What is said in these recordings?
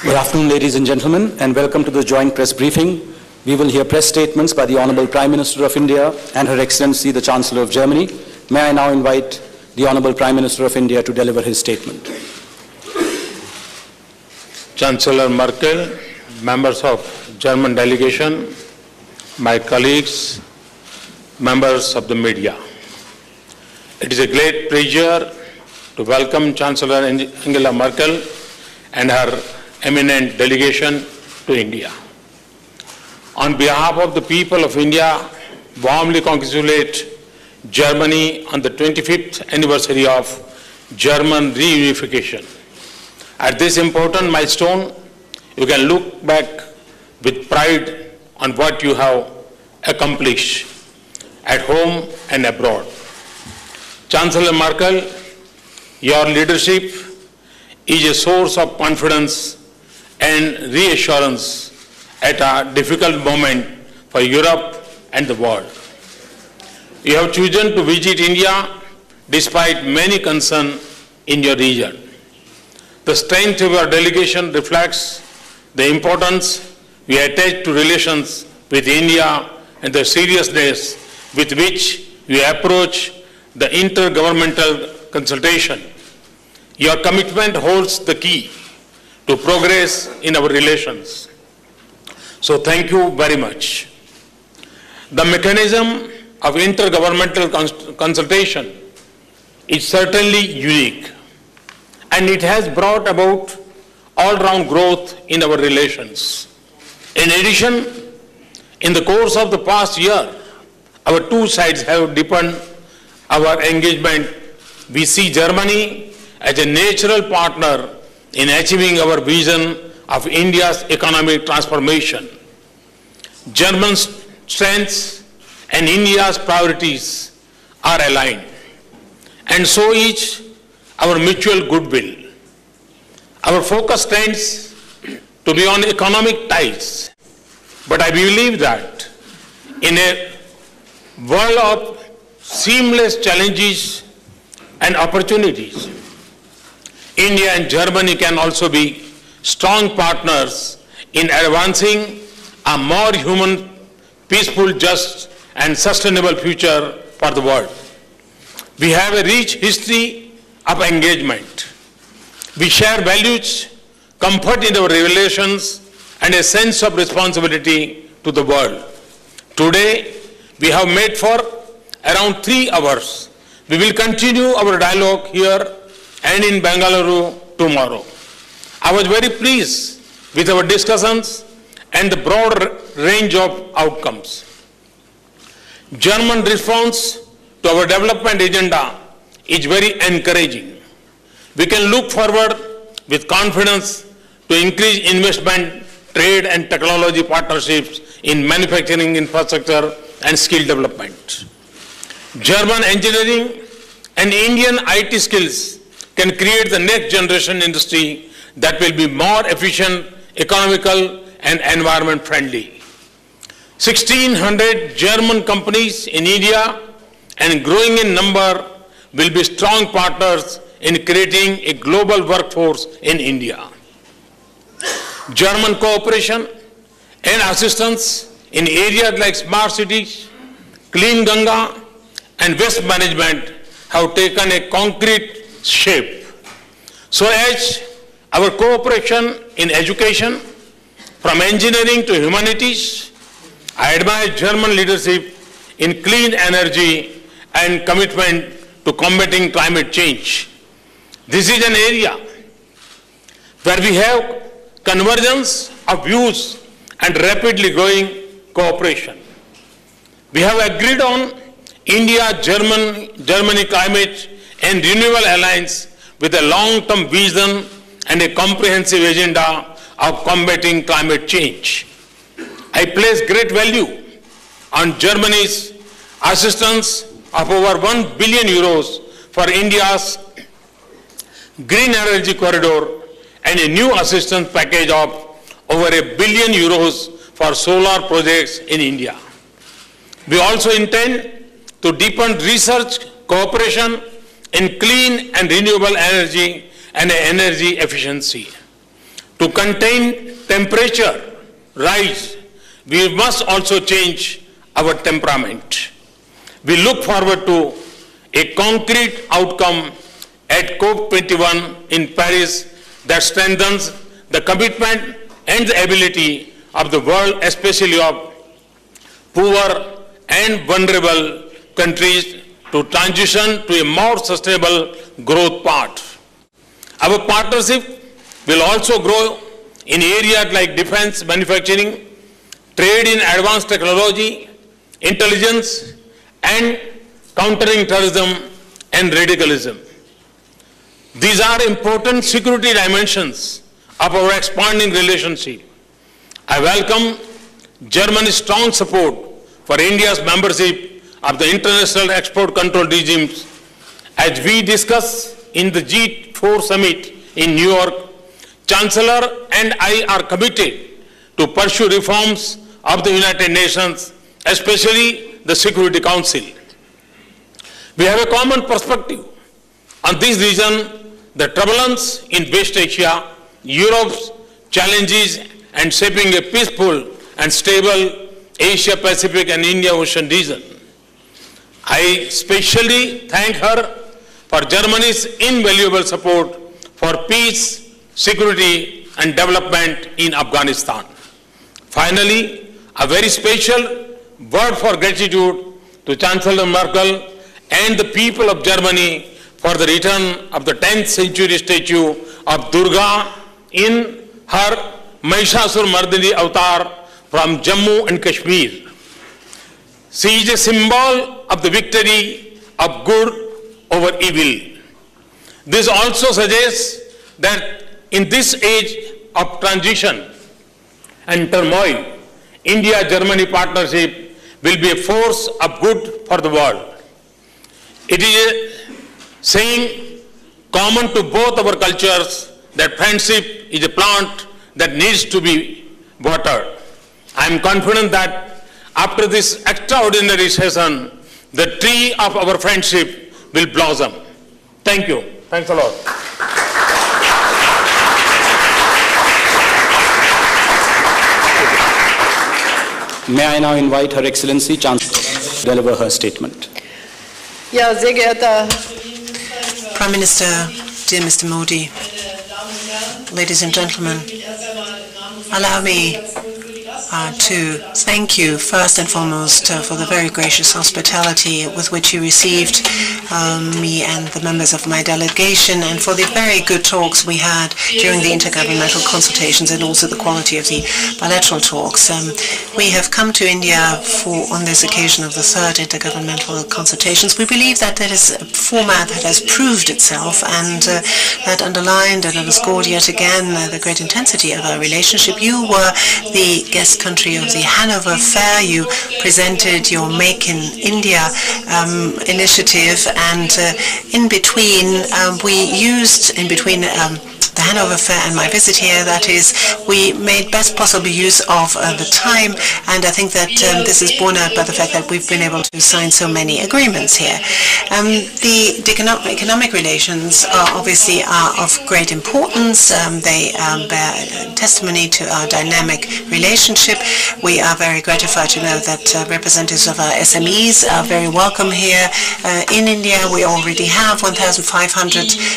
Good afternoon, ladies and gentlemen, and welcome to the joint press briefing. We will hear press statements by the Honorable Prime Minister of India and Her Excellency the Chancellor of Germany. May I now invite the Honorable Prime Minister of India to deliver his statement. Chancellor Merkel, members of German delegation, my colleagues, members of the media. It is a great pleasure to welcome Chancellor Angela Merkel and her eminent delegation to India. On behalf of the people of India, warmly congratulate Germany on the 25th anniversary of German reunification. At this important milestone, you can look back with pride on what you have accomplished at home and abroad. Chancellor Merkel, your leadership is a source of confidence and reassurance at a difficult moment for Europe and the world. You have chosen to visit India despite many concerns in your region. The strength of your delegation reflects the importance we attach to relations with India and the seriousness with which we approach the intergovernmental consultation. Your commitment holds the key to progress in our relations. So thank you very much. The mechanism of intergovernmental consultation is certainly unique, and it has brought about all-round growth in our relations. In addition, in the course of the past year, our two sides have deepened our engagement. We see Germany as a natural partner in achieving our vision of India's economic transformation. Germany's strengths and India's priorities are aligned, and so is our mutual goodwill. Our focus tends to be on economic ties, but I believe that in a world of seamless challenges and opportunities, India and Germany can also be strong partners in advancing a more human, peaceful, just, and sustainable future for the world. We have a rich history of engagement. We share values, comfort in our relations, and a sense of responsibility to the world. Today, we have met for around 3 hours. We will continue our dialogue here and in Bengaluru tomorrow. I was very pleased with our discussions and the broad range of outcomes. German response to our development agenda is very encouraging. We can look forward with confidence to increase investment, trade and technology partnerships in manufacturing infrastructure and skill development. German engineering and Indian IT skills can create the next generation industry that will be more efficient, economical, and environment friendly. 1,600 German companies in India and growing in number will be strong partners in creating a global workforce in India. German cooperation and assistance in areas like smart cities, clean Ganga, and waste management have taken a concrete shape. So as our cooperation in education, from engineering to humanities, I admire German leadership in clean energy and commitment to combating climate change. This is an area where we have convergence of views and rapidly growing cooperation. We have agreed on India-Germany Climate and Renewable Alliance with a long-term vision and a comprehensive agenda of combating climate change. I place great value on Germany's assistance of over 1 billion euros for India's green energy corridor and a new assistance package of over 1 billion euros for solar projects in India. We also intend to deepen research cooperation in clean and renewable energy and energy efficiency. To contain temperature rise, we must also change our temperament. We look forward to a concrete outcome at COP21 in Paris that strengthens the commitment and the ability of the world, especially of poor and vulnerable countries, to transition to a more sustainable growth path. Our partnership will also grow in areas like defense, manufacturing, trade in advanced technology, intelligence, and countering terrorism and radicalism. These are important security dimensions of our expanding relationship. I welcome Germany's strong support for India's membership of the international export control regimes. As we discuss in the G4 summit in New York, Chancellor and I are committed to pursue reforms of the United Nations, especially the Security Council. We have a common perspective on this region, the turbulence in West Asia, Europe's challenges, and shaping a peaceful and stable Asia-Pacific and India-Ocean region. I especially thank her for Germany's invaluable support for peace, security, and development in Afghanistan. Finally, a very special word for gratitude to Chancellor Merkel and the people of Germany for the return of the 10th century statue of Durga in her Mahishasur-Mardini avatar from Jammu and Kashmir. She is a symbol of the victory of good over evil. This also suggests that in this age of transition and turmoil, India-Germany partnership will be a force of good for the world. It is a saying common to both our cultures that friendship is a plant that needs to be watered. I am confident that after this extraordinary session, the tree of our friendship will blossom. Thank you. Thanks a lot. May I now invite Her Excellency Chancellor to deliver her statement. Ja, sehr geehrter Prime Minister, dear Mr. Modi, ladies and gentlemen, allow me to thank you first and foremost for the very gracious hospitality with which you received me and the members of my delegation, and for the very good talks we had during the intergovernmental consultations and also the quality of the bilateral talks. We have come to India on this occasion of the third intergovernmental consultations. We believe that that is a format that has proved itself and that underlined and underscored yet again the great intensity of our relationship. You were the guest country of the Hanover Fair. You presented your Make in India initiative, and in between the Hanover Fair and my visit here, that is, we made best possible use of the time, and I think that this is borne out by the fact that we've been able to sign so many agreements here. The economic relations obviously are of great importance. They bear testimony to our dynamic relationship. We are very gratified to know that representatives of our SMEs are very welcome here in India. We already have 1,500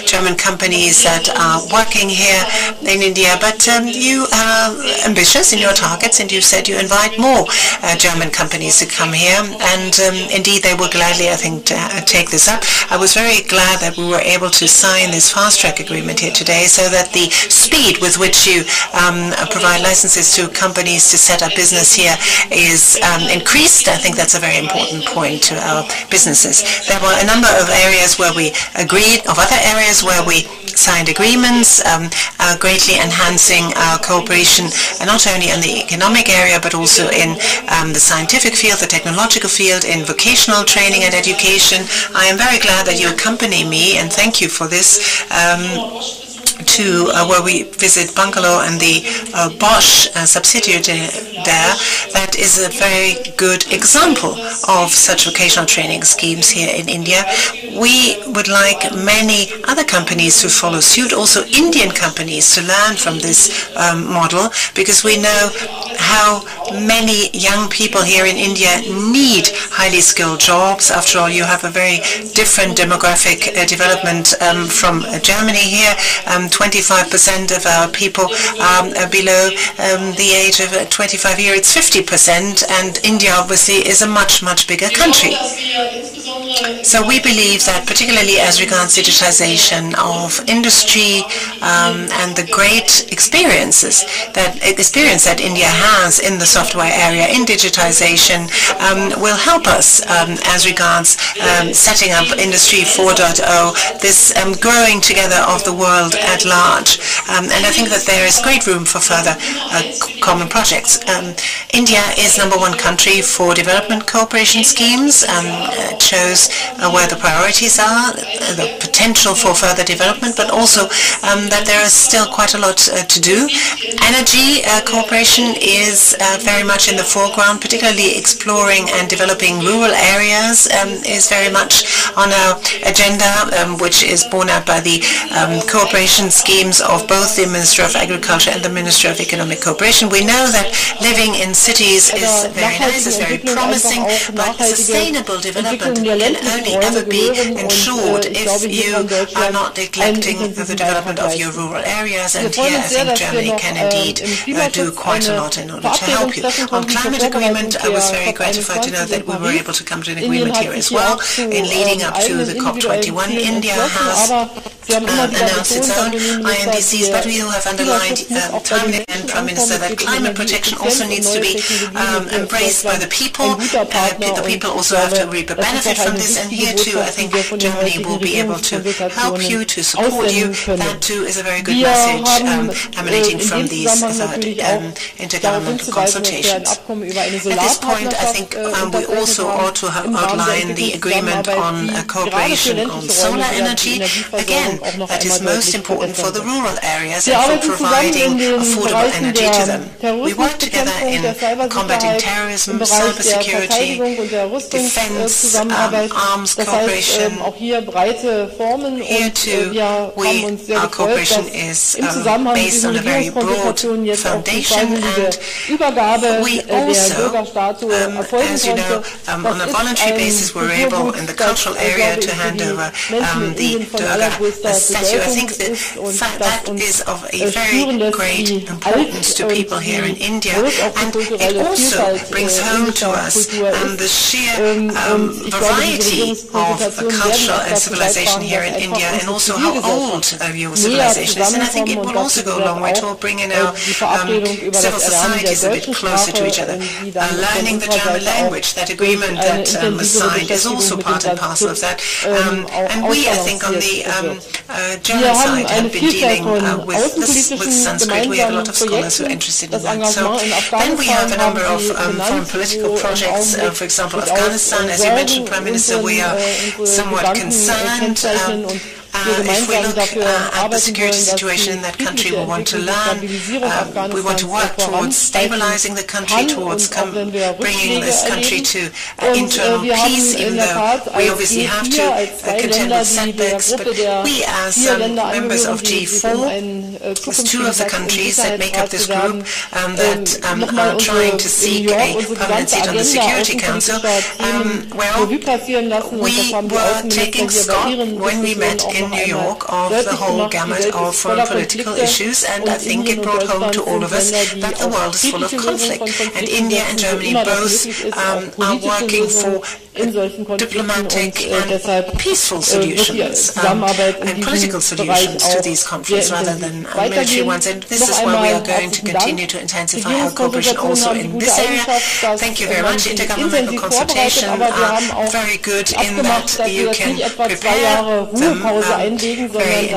German companies that are working here in India, but you are ambitious in your targets, and you said you invite more German companies to come here, and indeed they will gladly, I think, take this up. I was very glad that we were able to sign this fast-track agreement here today, so that the speed with which you provide licenses to companies to set up business here is increased. I think that's a very important point to our businesses. There were a number of areas where we agreed, of other areas where we signed agreements, greatly enhancing our cooperation, not only in the economic area, but also in the scientific field, the technological field, in vocational training and education. I am very glad that you accompany me, and thank you for this, to where we visit Bangalore and the Bosch subsidiary there, that is a very good example of such vocational training schemes here in India. We would like many other companies to follow suit, also Indian companies, to learn from this model, because we know how many young people here in India need highly skilled jobs. After all, you have a very different demographic development from Germany here. 25% of our people are below the age of 25 years. It's 50%, and India obviously is a much, much bigger country. So we believe that particularly as regards digitization of industry and the great experience that India has in the software area in digitization will help us as regards setting up Industry 4.0, this growing together of the world at large. And I think that there is great room for further common projects. India is #1 country for development cooperation schemes. It shows where the priorities are, the potential for further development, but also that there is still quite a lot to do. Energy cooperation is very much in the foreground, particularly exploring and developing rural areas is very much on our agenda, which is borne out by the cooperation schemes of both the Ministry of Agriculture and the Ministry of Economic Cooperation. We know that living in cities is very nice, is very promising, but sustainable development can only ever be ensured if you are not neglecting the development of your rural areas, and here I think Germany can indeed do quite a lot in order to help you. On climate agreement, I was very gratified to know that we were able to come to an agreement here as well. In leading up to the COP21, India has announced its own INDCs, but we have underlined time and again, Prime Minister, that climate protection also needs to be embraced by the people. The people also have to reap a benefit from this, and here too I think Germany will be able to help you, to support you. That too is a very good message emanating from these third intergovernmental consultations. At this point, I think we also ought to outline the agreement on cooperation on solar energy. Again, that is most important for the rural areas and for providing affordable energy to them. We work together in combating terrorism, cybersecurity, defense, arms cooperation. Here too, our cooperation is based on a very broad foundation, and we also, as you know, on a voluntary basis, we're able in the cultural area to hand over the Durga statue. I think that is of a very great importance to people here in India, and it also brings home to us the sheer variety of culture and civilization here in India, and also how old your civilization is. And I think it will also go a long way to bring in our civil societies a bit closer to each other. Learning the German language, that agreement that was signed, is also part and parcel of that. And we, I think, on the German side have been dealing with Sanskrit. We have a lot of scholars who are interested in that. So then we have a number of foreign political projects. For example, Afghanistan, as you mentioned, Prime Minister, we are somewhat concerned. If we look at the security situation in that country, we want to learn, we want to work towards stabilizing the country, towards bringing this country to internal peace, even though we obviously have to contend with setbacks. But we, as members of G4, as two of the countries that make up this group that are trying to seek a permanent seat on the Security Council, well, we were taking stock when we met in New York of the whole gamut of foreign political issues, and I think it brought home to all of us that the world is full of conflict, and India and Germany both are working for diplomatic and peaceful solutions and political solutions to these conflicts rather than military ones, and this is where we are going to continue to intensify our cooperation also in this area. Thank you very much. Intergovernmental consultations are very good in that you can prepare them very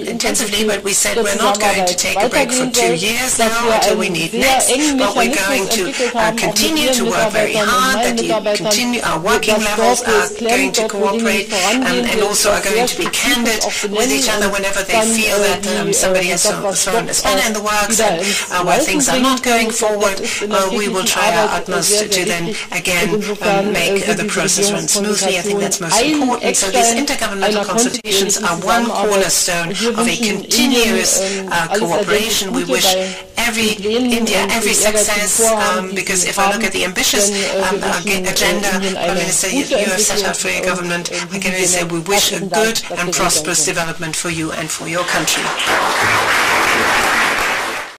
intensively, but we said we're not going to take a break for 2 years now until we need next, but we're going to continue to work very hard, that you are working working levels are going to cooperate and also are going to be candid with each other whenever they feel that somebody has thrown a spanner in the works and where things are not going forward, we will try our utmost to then again make the process run smoothly. I think that's most important. So these intergovernmental consultations are one cornerstone of a continuous cooperation. We wish every India every success because if I look at the ambitious agenda, Prime Minister, you have set out for your government, I can only say we wish a good and prosperous development for you and for your country.